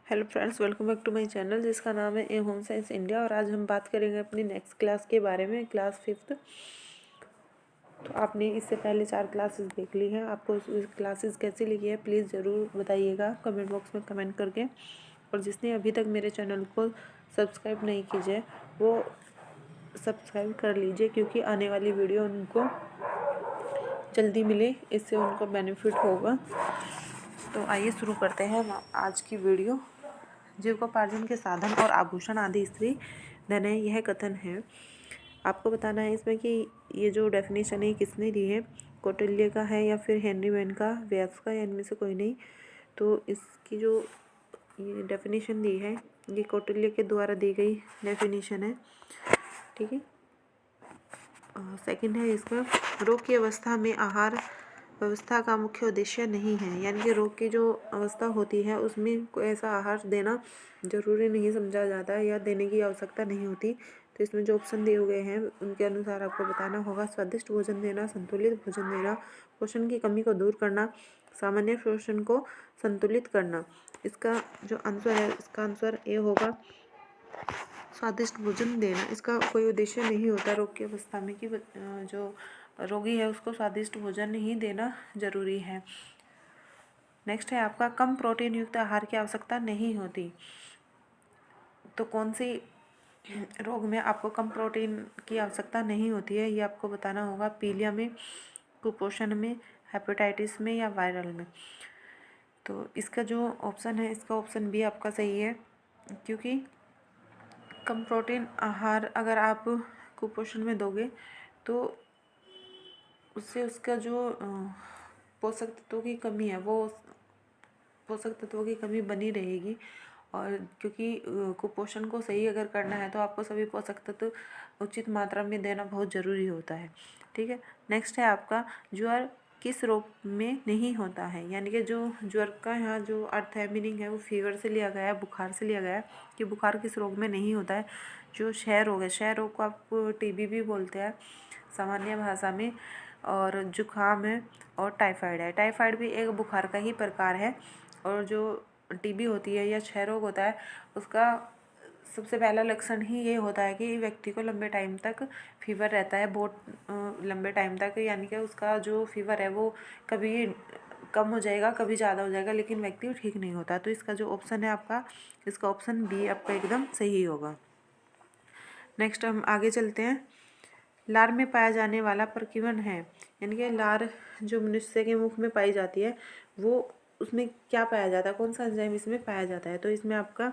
Hello friends, welcome back to my channel जिसका नाम है ए होम साइंस इंडिया। और आज हम बात करेंगे अपनी नेक्स्ट क्लास के बारे में, क्लास 5th। तो आपने इससे पहले 4 क्लासेस देख ली हैं। आपको क्लासेस कैसी लगी है प्लीज़ ज़रूर बताइएगा कमेंट बॉक्स में कमेंट करके। और जिसने अभी तक मेरे चैनल को सब्सक्राइब नहीं कीजिए वो सब्सक्राइब कर लीजिए, क्योंकि आने वाली वीडियो उनको जल्दी मिले, इससे उनको बेनिफिट होगा। तो आइए शुरू करते हैं हम आज की वीडियो। जीविकोपार्जन के साधन और आभूषण आदि स्त्री धन है, यह कथन है। आपको बताना है इसमें कि ये जो डेफिनेशन है किसने दी है, कौटिल्य का है या फिर हेनरी वेन का, व्यास का, या इनमें से कोई नहीं। तो इसकी जो ये डेफिनेशन दी है ये कौटिल्य के द्वारा दी गई डेफिनेशन है, ठीक है। सेकंड है इसका, रोग की अवस्था में आहार व्यवस्था का मुख्य उद्देश्य नहीं है, यानी कि रोग की जो अवस्था होती है उसमें कोई ऐसा आहार देना जरूरी नहीं समझा जाता है या देने की आवश्यकता नहीं होती। तो इसमें जो ऑप्शन दिए हुए हैं उनके अनुसार आपको बताना होगा। स्वादिष्ट भोजन देना, संतुलित भोजन देना, पोषण की कमी को दूर करना, सामान्य पोषण को संतुलित करना। इसका जो आंसर है इसका आंसर ए होगा, स्वादिष्ट भोजन देना। इसका कोई उद्देश्य नहीं होता रोग की अवस्था में कि जो रोगी है उसको स्वादिष्ट भोजन ही देना जरूरी है। नेक्स्ट है आपका, कम प्रोटीन युक्त आहार की आवश्यकता नहीं होती। तो कौन सी रोग में आपको कम प्रोटीन की आवश्यकता नहीं होती है, ये आपको बताना होगा। पीलिया में, कुपोषण में, हेपेटाइटिस में या वायरल में। तो इसका जो ऑप्शन है इसका ऑप्शन बी आपका सही है, क्योंकि कम प्रोटीन आहार अगर आप कुपोषण में दोगे तो उससे उसका जो पोषक तत्वों की कमी है वो पोषक तत्वों की कमी बनी रहेगी। और क्योंकि कुपोषण को सही अगर करना है तो आपको सभी पोषक तत्व उचित मात्रा में देना बहुत ज़रूरी होता है, ठीक है। नेक्स्ट है आपका, ज्वर किस रोग में नहीं होता है, यानी कि जो ज्वर का यहाँ जो अर्थ है, मीनिंग है, वो फीवर से लिया गया है, बुखार से लिया गया है कि बुखार किस रोग में नहीं होता है। जो क्षय रोग है, क्षय रोग को आप टीबी भी बोलते हैं सामान्य भाषा में, और जुखाम है और टाइफाइड है। टाइफाइड भी एक बुखार का ही प्रकार है। और जो टीबी होती है या क्षय रोग होता है उसका सबसे पहला लक्षण ही ये होता है कि व्यक्ति को लंबे टाइम तक फीवर रहता है, बहुत लंबे टाइम तक, यानी कि उसका जो फीवर है वो कभी कम हो जाएगा कभी ज़्यादा हो जाएगा, लेकिन व्यक्ति ठीक नहीं होता। तो इसका जो ऑप्शन है आपका, इसका ऑप्शन बी आपका एकदम सही होगा। नेक्स्ट हम आगे चलते हैं। लार में पाया जाने वाला प्रकीर्णन है, यानी कि लार जो मनुष्य के मुख में पाई जाती है वो उसमें क्या पाया जाता है, कौन सा एंजाइम इसमें पाया जाता है। तो इसमें आपका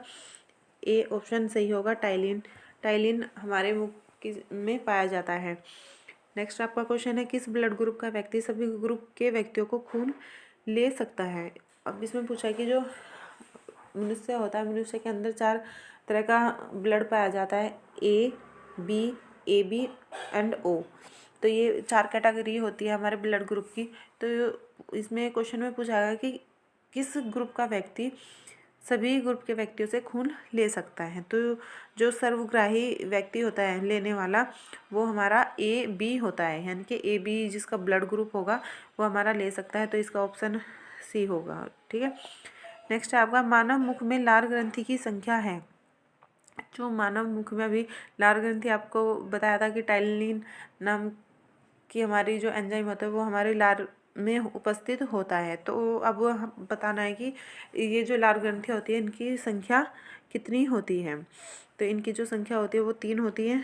ए ऑप्शन सही होगा, टाइलिन। टाइलिन हमारे मुख में पाया जाता है। नेक्स्ट आपका क्वेश्चन है, किस ब्लड ग्रुप का व्यक्ति सभी ग्रुप के व्यक्तियों को खून ले सकता है। अब इसमें पूछा है कि जो मनुष्य होता है, मनुष्य के अंदर 4 तरह का ब्लड पाया जाता है, A B, A B and O. तो ये 4 कैटेगरी होती है हमारे ब्लड ग्रुप की। तो इसमें क्वेश्चन में पूछा गया कि किस ग्रुप का व्यक्ति सभी ग्रुप के व्यक्तियों से खून ले सकता है। तो जो सर्वग्राही व्यक्ति होता है लेने वाला वो हमारा ए बी होता है, यानी कि ए बी जिसका ब्लड ग्रुप होगा वो हमारा ले सकता है। तो इसका ऑप्शन सी होगा, ठीक है। नेक्स्ट है आपका, मानव मुख में लार ग्रंथि की संख्या है। जो मानव मुख में अभी लार ग्रंथि आपको बताया था कि टाइलिन नाम की हमारी जो एंजाइम होता है वो हमारी लार में उपस्थित होता है। तो अब हम बताना है कि ये जो लार ग्रंथि होती है इनकी संख्या कितनी होती है। तो इनकी जो संख्या होती है वो 3 होती है।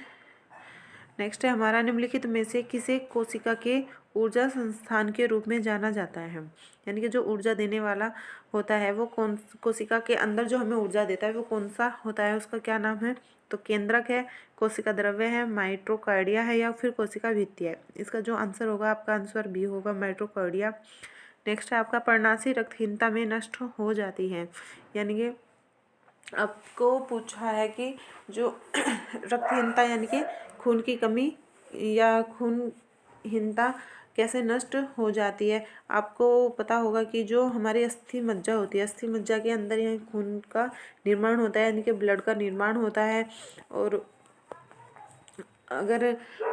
नेक्स्ट है हमारा, निम्नलिखित में से किसे कोशिका के ऊर्जा संस्थान के रूप में जाना जाता है, यानी कि जो ऊर्जा देने वाला होता है वो कौन, कोशिका के अंदर जो हमें ऊर्जा देता है वो कौन सा होता है, उसका क्या नाम है। तो केंद्रक है, कोशिका द्रव्य है, माइटोकॉन्ड्रिया है या फिर कोशिका भित्ति है। इसका जो आंसर होगा आपका आंसर बी होगा, माइटोकॉन्ड्रिया। नेक्स्ट है आपका, पर्णासी रक्तहीनता में नष्ट हो जाती है, यानी कि आपको पूछा है कि जो रक्तहीनता यानी कि खून की कमी या खूनहीनता कैसे नष्ट हो जाती है। आपको पता होगा कि जो हमारी अस्थि मज्जा होती है, अस्थि मज्जा के अंदर यहाँ खून का निर्माण होता है, यानी कि ब्लड का निर्माण होता है। और अगर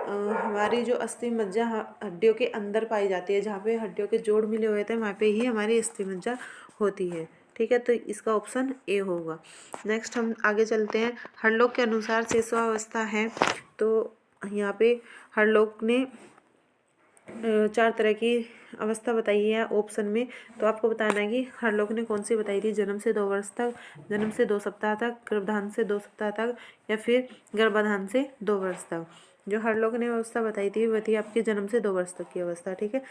हमारी जो अस्थि मज्जा हड्डियों के अंदर पाई जाती है, जहाँ पे हड्डियों के जोड़ मिले हुए थे वहाँ पे ही हमारी अस्थि मज्जा होती है, ठीक है, तो इसका ऑप्शन ए होगा। नेक्स्ट हम आगे चलते हैं। हरलोक के अनुसार शेषावस्था है, तो यहाँ पे हरलोक ने 4 तरह की अवस्था बताई है ऑप्शन में। तो आपको बताना है कि हरलोक ने कौन सी बताई थी, जन्म से 2 वर्ष तक, जन्म से 2 सप्ताह तक, गर्भाधान से 2 सप्ताह तक, या फिर गर्भाधान से 2 वर्ष तक। जो हरलोक ने अवस्था बताई थी वह थी आपकी जन्म से 2 वर्ष तक की अवस्था। ठीक है,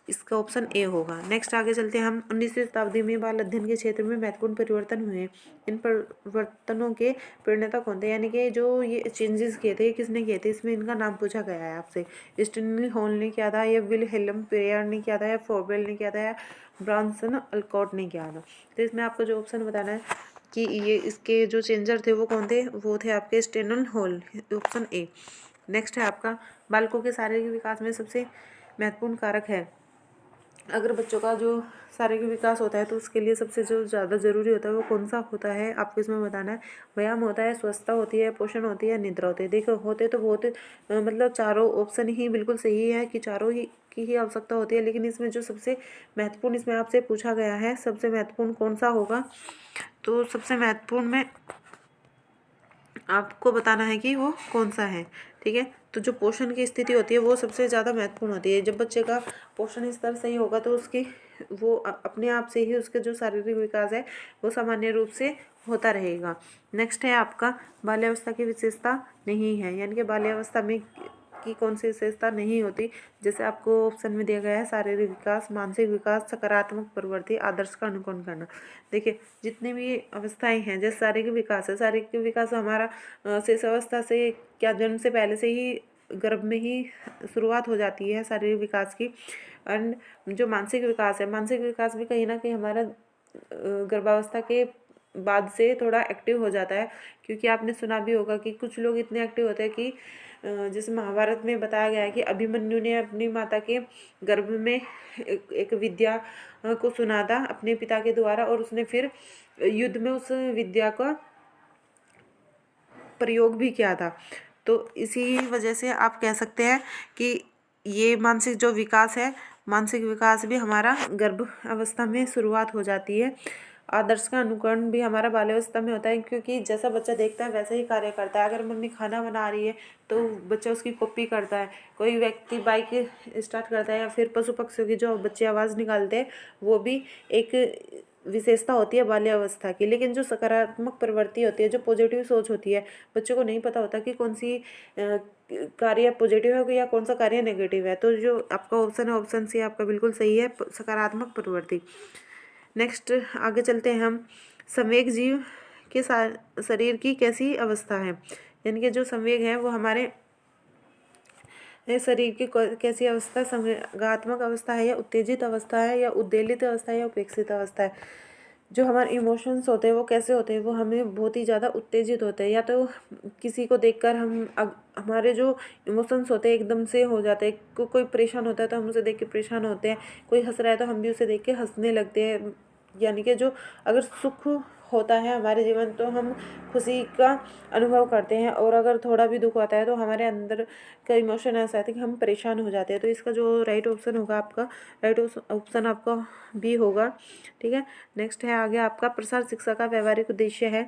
इसका ऑप्शन ए होगा। नेक्स्ट आगे चलते हैं हम। 19वीं शताब्दी में बाल अध्ययन के क्षेत्र में महत्वपूर्ण परिवर्तन हुए। इन परिवर्तनों के प्रणेता कौन थे, यानी कि जो ये चेंजेस किए थे किसने किए थे, इसमें इनका नाम पूछा गया है आपसे। स्टैनली हॉल ने किया था, या विलहेल्म पेयर ने किया था, या फोरबेल ने किया था, या ब्रांसन अल्कॉट ने किया था। तो इसमें आपको जो ऑप्शन बताना है कि ये इसके जो चेंजर थे वो कौन थे, वो थे आपके Stanley hall, option A. Next है आपका, बालकों के शारीरिक विकास में सबसे महत्वपूर्ण कारक है। अगर बच्चों का जो शारीरिक विकास होता है तो उसके लिए सबसे जो ज़्यादा ज़रूरी होता है वो कौन सा होता है, आपको इसमें बताना है। व्यायाम होता है, स्वच्छता होती है, पोषण होती है, निद्रा होती है। देखो होते तो बहुत मतलब चारों ऑप्शन ही बिल्कुल सही है कि चारों ही की ही आवश्यकता होती है, लेकिन इसमें जो सबसे महत्वपूर्ण इसमें आपसे पूछा गया है, सबसे महत्वपूर्ण कौन सा होगा, तो सबसे महत्वपूर्ण में आपको बताना है कि वो कौन सा है। ठीक है, तो जो पोषण की स्थिति होती है वो सबसे ज़्यादा महत्वपूर्ण होती है। जब बच्चे का पोषण स्तर सही होगा तो उसकी वो अपने आप से ही उसके जो शारीरिक विकास है वो सामान्य रूप से होता रहेगा। नेक्स्ट है आपका, बाल्यावस्था की विशेषता नहीं है, यानी कि बाल्यावस्था में की कौन सी विशेषता नहीं होती। जैसे आपको ऑप्शन में दिया गया है, शारीरिक विकास, मानसिक विकास, सकारात्मक प्रवृत्ति, आदर्श का अनुकरण करना। देखिए जितनी भी अवस्थाएं हैं, जैसे शारीरिक विकास है, शारीरिक विकास हमारा शेष अवस्था से क्या जन्म से पहले से ही गर्भ में ही शुरुआत हो जाती है शारीरिक विकास की। एंड जो मानसिक विकास है, मानसिक विकास भी कहीं ना कहीं हमारा गर्भावस्था के बाद से थोड़ा एक्टिव हो जाता है, क्योंकि आपने सुना भी होगा कि कुछ लोग इतने एक्टिव होते हैं कि जैसे महाभारत में बताया गया है कि अभिमन्यु ने अपनी माता के गर्भ में एक विद्या को सुना था अपने पिता के द्वारा, और उसने फिर युद्ध में उस विद्या का प्रयोग भी किया था। तो इसी वजह से आप कह सकते हैं कि ये मानसिक जो विकास है, मानसिक विकास भी हमारा गर्भ अवस्था में शुरुआत हो जाती है। आदर्श का अनुकरण भी हमारा बाल्यावस्था में होता है, क्योंकि जैसा बच्चा देखता है वैसे ही कार्य करता है। अगर मम्मी खाना बना रही है तो बच्चा उसकी कॉपी करता है। कोई व्यक्ति बाइक स्टार्ट करता है, या फिर पशु पक्षियों की जो बच्चे आवाज़ निकालते हैं वो भी एक विशेषता होती है बाल्यावस्था की। लेकिन जो सकारात्मक प्रवृत्ति होती है, जो पॉजिटिव सोच होती है, बच्चों को नहीं पता होता कि कौन सी कार्य पॉजिटिव है या कौन सा कार्य नेगेटिव है। तो जो आपका ऑप्शन है, ऑप्शन सी आपका बिल्कुल सही है, सकारात्मक प्रवृत्ति। नेक्स्ट आगे चलते हैं हम। संवेग जीव के शरीर की कैसी अवस्था है, यानी कि जो संवेग है वो हमारे शरीर की कैसी अवस्था, संवेगात्मक अवस्था है, या उत्तेजित अवस्था है, या उद्वेलित अवस्था है, या उपेक्षित अवस्था है। जो हमारे इमोशंस होते हैं वो कैसे होते हैं, वो हमें बहुत ही ज़्यादा उत्तेजित होते हैं। या तो किसी को देखकर हमारे जो इमोशंस होते हैं एकदम से हो जाते हैं। कोई परेशान होता है तो हम उसे देख के परेशान होते हैं, कोई हंस रहा है तो हम भी उसे देख के हंसने लगते हैं। यानी कि जो अगर सुख होता है हमारे जीवन तो हम खुशी का अनुभव करते हैं, और अगर थोड़ा भी दुख होता है तो हमारे अंदर का इमोशन ऐसा है कि हम परेशान हो जाते हैं। तो इसका जो राइट ऑप्शन होगा आपका, राइट ऑप्शन आपका बी होगा। ठीक है, नेक्स्ट है आगे आपका, प्रसार शिक्षा का व्यवहारिक उद्देश्य है।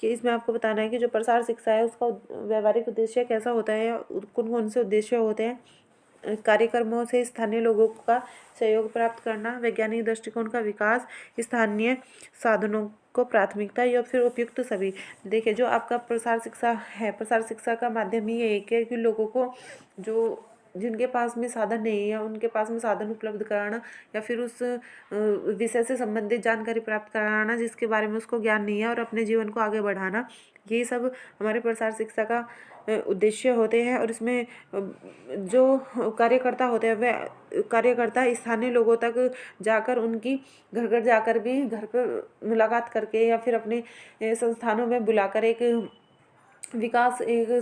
कि इसमें आपको बताना है कि जो प्रसार शिक्षा है उसका व्यवहारिक उद्देश्य कैसा होता है, कौन कौन से उद्देश्य होते हैं। कार्यक्रमों से स्थानीय लोगों का सहयोग प्राप्त करना, वैज्ञानिक दृष्टिकोण का विकास, स्थानीय साधनों को प्राथमिकता, या फिर उपयुक्त सभी। देखिए जो आपका प्रसार शिक्षा है, प्रसार शिक्षा का माध्यम ही एक है कि लोगों को जो जिनके पास में साधन नहीं है उनके पास में साधन उपलब्ध कराना, या फिर उस विषय से संबंधित जानकारी प्राप्त कराना जिसके बारे में उसको ज्ञान नहीं है, और अपने जीवन को आगे बढ़ाना। ये सब हमारे प्रसार शिक्षा का उद्देश्य होते हैं। और इसमें जो कार्यकर्ता होते हैं वह कार्यकर्ता स्थानीय लोगों तक जाकर, उनकी घर घर जाकर भी, घर पर मुलाकात करके, या फिर अपने संस्थानों में बुलाकर एक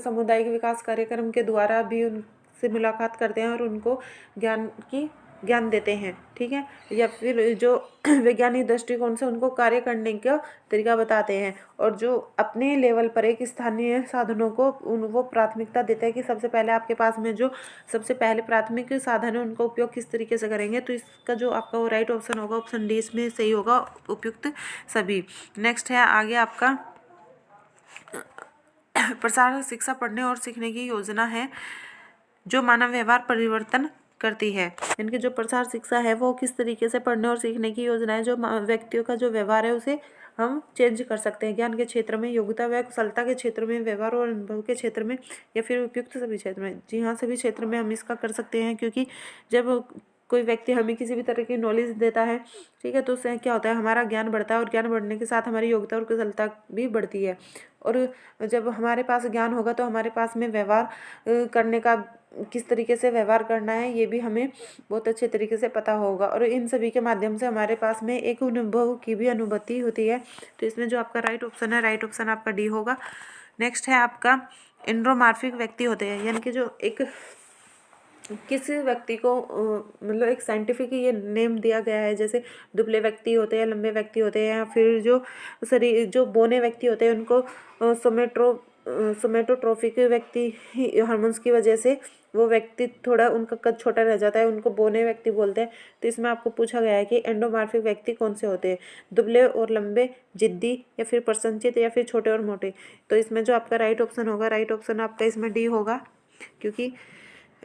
सामुदायिक विकास कार्यक्रम के द्वारा भी उनसे मुलाकात करते हैं और उनको ज्ञान की ज्ञान देते हैं, ठीक है, या फिर जो वैज्ञानिक दृष्टिकोण से उनको कार्य करने का तरीका बताते हैं, और जो अपने लेवल पर एक स्थानीय साधनों को वो प्राथमिकता देते हैं कि सबसे पहले आपके पास में जो सबसे पहले प्राथमिक साधन है उनका उपयोग किस तरीके से करेंगे। तो इसका जो आपका वो राइट ऑप्शन होगा ऑप्शन डी इसमें सही होगा, उपयुक्त सभी। नेक्स्ट है आगे आपका प्रसार शिक्षा पढ़ने और सीखने की योजना है जो मानव व्यवहार परिवर्तन करती है। इनकी जो प्रसार शिक्षा है वो किस तरीके से पढ़ने और सीखने की योजना है जो व्यक्तियों का जो व्यवहार है उसे हम चेंज कर सकते हैं, ज्ञान के क्षेत्र में, योग्यता व कुशलता के क्षेत्र में, व्यवहार और अनुभव के क्षेत्र में, या फिर उपयुक्त सभी क्षेत्र में। जी हाँ, सभी क्षेत्र में हम इसका कर सकते हैं, क्योंकि जब कोई व्यक्ति हमें किसी भी तरह की नॉलेज देता है, ठीक है, तो उससे क्या होता है, हमारा ज्ञान बढ़ता है, और ज्ञान बढ़ने के साथ हमारी योग्यता और कुशलता भी बढ़ती है। और जब हमारे पास ज्ञान होगा तो हमारे पास में व्यवहार करने का, किस तरीके से व्यवहार करना है ये भी हमें बहुत अच्छे तरीके से पता होगा, और इन सभी के माध्यम से हमारे पास में एक अनुभव की भी अनुभूति होती है। तो इसमें जो आपका राइट ऑप्शन है, राइट ऑप्शन आपका डी होगा। नेक्स्ट है आपका एंड्रोमार्फिक व्यक्ति होते हैं, यानी कि जो एक किसी व्यक्ति को मतलब एक साइंटिफिक ये नेम दिया गया है, जैसे दुबले व्यक्ति होते हैं, लंबे व्यक्ति होते हैं, या फिर जो शरीर जो बौने व्यक्ति होते हैं उनको सोमेटोट्रोफिक व्यक्ति हार्मोन्स की वजह से वो व्यक्ति थोड़ा उनका कद छोटा रह जाता है, उनको बौने व्यक्ति बोलते हैं। तो इसमें आपको पूछा गया है कि एंडोमार्फिक व्यक्ति कौन से होते हैं, दुबले और लंबे, जिद्दी, या फिर प्रसन्नचित्त, या फिर छोटे और मोटे। तो इसमें जो आपका राइट ऑप्शन होगा, राइट ऑप्शन आपका इसमें डी होगा, क्योंकि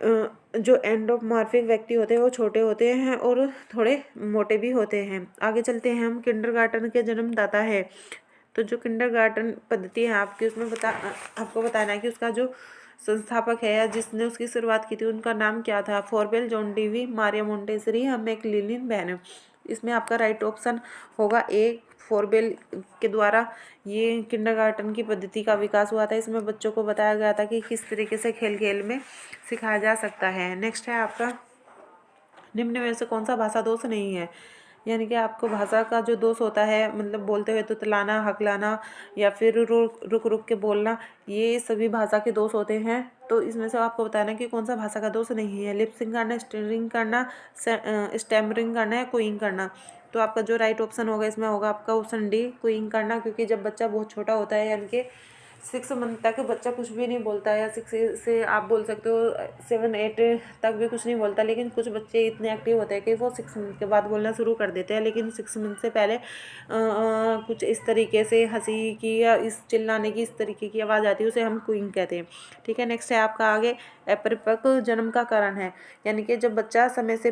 जो एंडोमॉर्फिक व्यक्ति होते हैं वो छोटे होते हैं और थोड़े मोटे भी होते हैं। आगे चलते हैं हम, किंडरगार्टन के जन्मदाता है। तो जो किंडरगार्टन पद्धति है आपकी, उसमें आपको बताना है कि उसका जो संस्थापक है या जिसने उसकी शुरुआत की थी उनका नाम क्या था। Froebel, John Dewey, Maria Montessori, मैकलिलिन बेन। इसमें आपका राइट ऑप्शन होगा ए, फॉरबेल के द्वारा ये किंडरगार्टन की पद्धति का विकास हुआ था। इसमें बच्चों को बताया गया था कि किस तरीके से खेल खेल में सिखाया जा सकता है। नेक्स्ट है आपका, निम्न में से कौन सा भाषा दोष नहीं है, यानी कि आपको भाषा का जो दोष होता है, मतलब बोलते हुए तुतलाना, हकलाना, या फिर रुक रुक के बोलना, ये सभी भाषा के दोष होते हैं। तो इसमें से आपको बताना कि कौन सा भाषा का दोष नहीं है। लिपसिंग करना, स्टिरिंग करना, स्टैमरिंग करना, या कोइंग करना। तो आपका जो राइट ऑप्शन होगा इसमें होगा आपका ऑप्शन डी, कोइंग करना, क्योंकि जब बच्चा बहुत छोटा होता है, यानी कि 6 मंथ तक बच्चा कुछ भी नहीं बोलता है, या 6 से आप बोल सकते हो 7-8 तक भी कुछ नहीं बोलता। लेकिन कुछ बच्चे इतने एक्टिव होते हैं कि वो 6 मंथ के बाद बोलना शुरू कर देते हैं, लेकिन 6 मंथ से पहले कुछ इस तरीके से हंसी की या इस चिल्लाने की इस तरीके की आवाज़ आती है, उसे हम क्यूइंग कहते हैं, ठीक है। नेक्स्ट है आपका आगे, अपरिपक्व जन्म का कारण है, यानी कि जब बच्चा समय से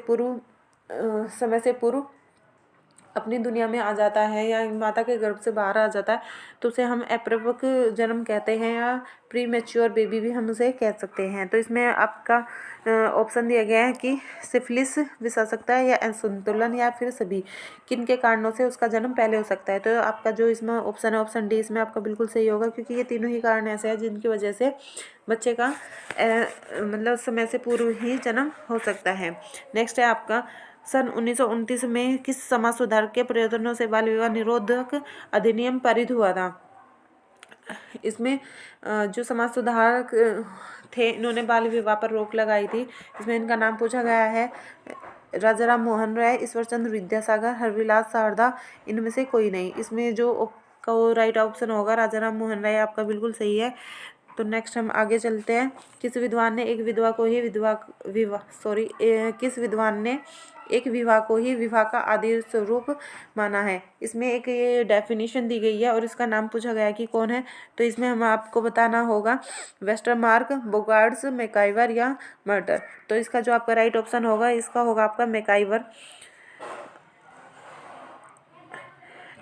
पूर्व अपनी दुनिया में आ जाता है या माता के गर्भ से बाहर आ जाता है, तो उसे हम अपरिपक्व जन्म कहते हैं, या प्री मैच्योर बेबी भी हम उसे कह सकते हैं। तो इसमें आपका ऑप्शन दिया गया है कि सिफिलिस, विषाक्तता, या असंतुलन, या फिर सभी, किन के कारणों से उसका जन्म पहले हो सकता है। तो आपका जो इसमें ऑप्शन है ऑप्शन डी इसमें आपका बिल्कुल सही होगा, क्योंकि ये तीनों ही कारण ऐसे हैं जिनकी वजह से बच्चे का मतलब समय से पूर्व ही जन्म हो सकता है। नेक्स्ट है आपका, सन 1929 में किस समाज सुधार के प्रयत्नों से बाल विवाह निरोधक अधिनियम पारित हुआ था। इसमें जो समाज सुधारक थे, इन्होंने बाल विवाह पर रोक लगाई थी। इसमें इनका नाम पूछा गया है, राजाराम मोहन राय, ईश्वरचंद्र विद्यासागर, हरविलास शारदा, इनमें से कोई नहीं। इसमें जो राइट ऑप्शन होगा राजाराम मोहन राय आपका बिल्कुल सही है। तो नेक्स्ट हम आगे चलते हैं, किस विद्वान ने एक विधवा को ही किस विद्वान ने एक विवाह को ही विवाह का आदि स्वरूप माना है। इसमें एक ये डेफिनेशन दी गई है और इसका नाम पूछा गया कि कौन है। तो इसमें हम आपको बताना होगा वेस्टरमार्क, बोगार्ड्स, मैकाइवर, या मर्टर। तो इसका जो आपका राइट ऑप्शन होगा इसका होगा आपका मैकाइवर,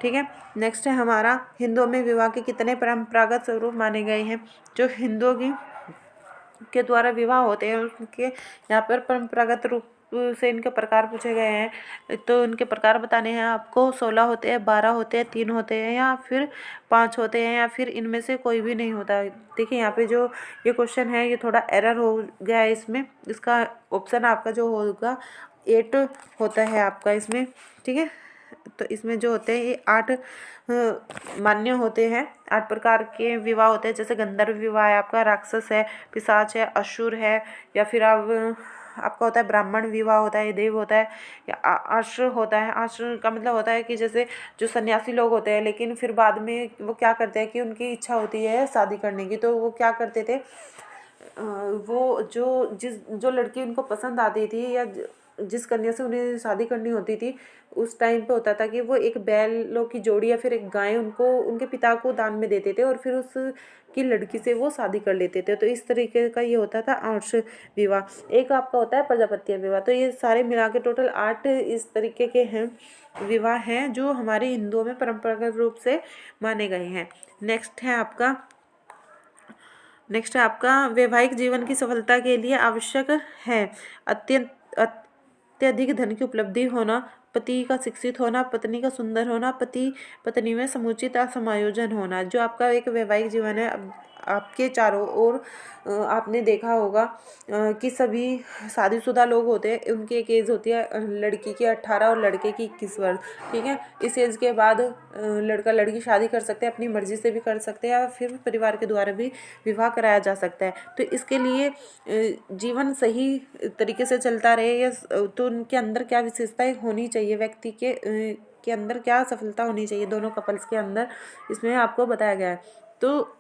ठीक है। नेक्स्ट है हमारा, हिंदुओं में विवाह के कितने परंपरागत स्वरूप माने गए हैं। जो हिंदुओं के द्वारा विवाह होते हैं उनके यहाँ पर परंपरागत रूप से इनके प्रकार पूछे गए हैं। तो इनके प्रकार बताने हैं आपको, 16 होते हैं, 12 होते हैं, 3 होते हैं, या फिर 5 होते हैं, या फिर इनमें से कोई भी नहीं होता। देखिए यहाँ पे जो ये क्वेश्चन है ये थोड़ा एरर हो गया है इसमें। इसका ऑप्शन आपका जो होगा 8 होता है आपका इसमें, ठीक है। तो इसमें जो होते हैं ये 8 मान्य होते हैं, 8 प्रकार के विवाह होते हैं। जैसे गंधर्व विवाह है आपका, राक्षस है, पिशाच है, असुर है, या फिर आप आपका होता है ब्राह्मण विवाह होता है, देव होता है, या आश्र होता है। आश्र का मतलब होता है कि जैसे जो सन्यासी लोग होते हैं, लेकिन फिर बाद में वो क्या करते हैं कि उनकी इच्छा होती है शादी करने की, तो वो क्या करते थे, वो जो लड़की उनको पसंद आती थी या जिस कन्या से उन्हें शादी करनी होती थी, उस टाइम पे होता था कि वो एक बैलों की जोड़ी या फिर एक गाय उनको उनके पिता को दान में देते थे और फिर उस की लड़की से वो शादी कर लेते थे। तो इस तरीके का ये होता था आर्ष विवाह। एक आपका होता है प्रजापत्य विवाह। तो ये सारे मिला के टोटल 8 इस तरीके के हैं विवाह हैं जो हमारे हिंदुओं में परंपरागत रूप से माने गए हैं। नेक्स्ट है आपका वैवाहिक जीवन की सफलता के लिए आवश्यक है अत्यधिक धन की उपलब्धि होना, पति का शिक्षित होना, पत्नी का सुंदर होना, पति पत्नी में समुचित समायोजन होना। जो आपका एक वैवाहिक जीवन है, आपके चारों ओर आपने देखा होगा कि सभी शादीशुदा लोग होते हैं, उनकी एक एज होती है, लड़की की 18 और लड़के की 21 वर्ष। ठीक है, इस एज के बाद लड़का लड़की शादी कर सकते हैं, अपनी मर्जी से भी कर सकते हैं या फिर परिवार के द्वारा भी विवाह कराया जा सकता है। तो इसके लिए जीवन सही तरीके से चलता रहे या तो उनके अंदर क्या विशेषताएं होनी चाहिए, व्यक्ति के अंदर क्या सफलता होनी चाहिए, दोनों कपल्स के अंदर, इसमें आपको बताया गया है। तो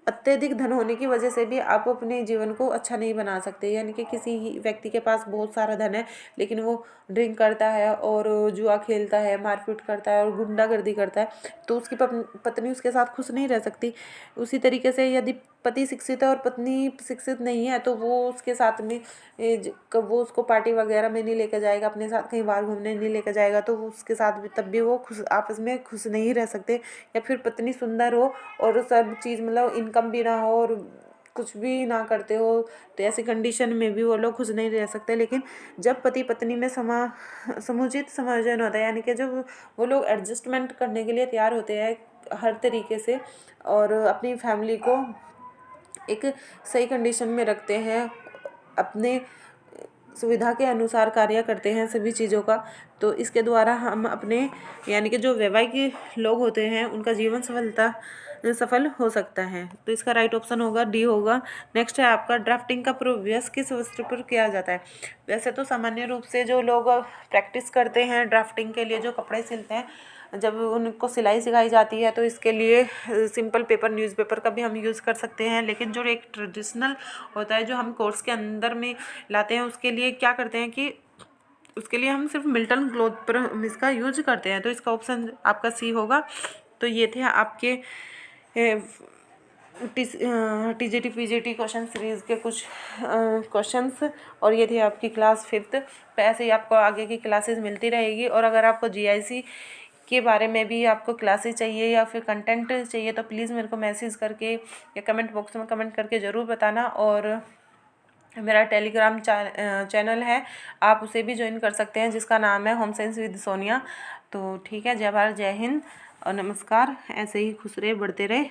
अत्यधिक धन होने की वजह से भी आप अपने जीवन को अच्छा नहीं बना सकते। यानी कि किसी ही व्यक्ति के पास बहुत सारा धन है, लेकिन वो ड्रिंक करता है और जुआ खेलता है, मारपीट करता है और गुंडागर्दी करता है, तो उसकी पत्नी उसके साथ खुश नहीं रह सकती। उसी तरीके से यदि पति शिक्षित है और पत्नी शिक्षित नहीं है, तो वो उसके साथ में वो उसको पार्टी वगैरह में नहीं लेकर जाएगा, अपने साथ कहीं बाहर घूमने नहीं लेकर जाएगा, तो वो उसके साथ भी तब भी वो खुश आपस में खुश नहीं रह सकते। या फिर पत्नी सुंदर हो और सब चीज़ मतलब इनकम भी ना हो और कुछ भी ना करते हो, तो ऐसी कंडीशन में भी वो लोग खुश नहीं रह सकते। लेकिन जब पति पत्नी में समुचित समायोजन होता है, यानी कि जब वो लोग एडजस्टमेंट करने के लिए तैयार होते हैं हर तरीके से और अपनी फैमिली को एक सही कंडीशन में रखते हैं, अपने सुविधा के अनुसार कार्य करते हैं सभी चीज़ों का, तो इसके द्वारा हम अपने यानी कि जो वैवाहिक लोग होते हैं उनका जीवन सफल हो सकता है। तो इसका राइट ऑप्शन होगा डी होगा। नेक्स्ट है आपका ड्राफ्टिंग का पूर्वाभ्यास किस वस्त्र पर किया जाता है। वैसे तो सामान्य रूप से जो लोग प्रैक्टिस करते हैं ड्राफ्टिंग के लिए, जो कपड़े सिलते हैं, जब उनको सिलाई सिखाई जाती है तो इसके लिए सिंपल पेपर न्यूज़पेपर का भी हम यूज़ कर सकते हैं। लेकिन जो एक ट्रेडिशनल होता है जो हम कोर्स के अंदर में लाते हैं, उसके लिए क्या करते हैं कि उसके लिए हम सिर्फ मिल्टन क्लॉथ पर हम इसका यूज करते हैं। तो इसका ऑप्शन आपका सी होगा। तो ये थे आपके टीजीटी पीजीटी क्वेश्चन सीरीज़ के कुछ क्वेश्चंस, और ये थी आपकी क्लास 5th। ऐसे ही आपको आगे की क्लासेस मिलती रहेगी। और अगर आपको जीआईसी के बारे में भी आपको क्लासेस चाहिए या फिर कंटेंट चाहिए, तो प्लीज़ मेरे को मैसेज करके या कमेंट बॉक्स में कमेंट करके ज़रूर बताना। और मेरा टेलीग्राम चैनल है, आप उसे भी ज्वाइन कर सकते हैं, जिसका नाम है होम साइंस विद सोनिया। तो ठीक है, जय भारत, जय हिंद और नमस्कार। ऐसे ही खुश रहे, बढ़ते रहे।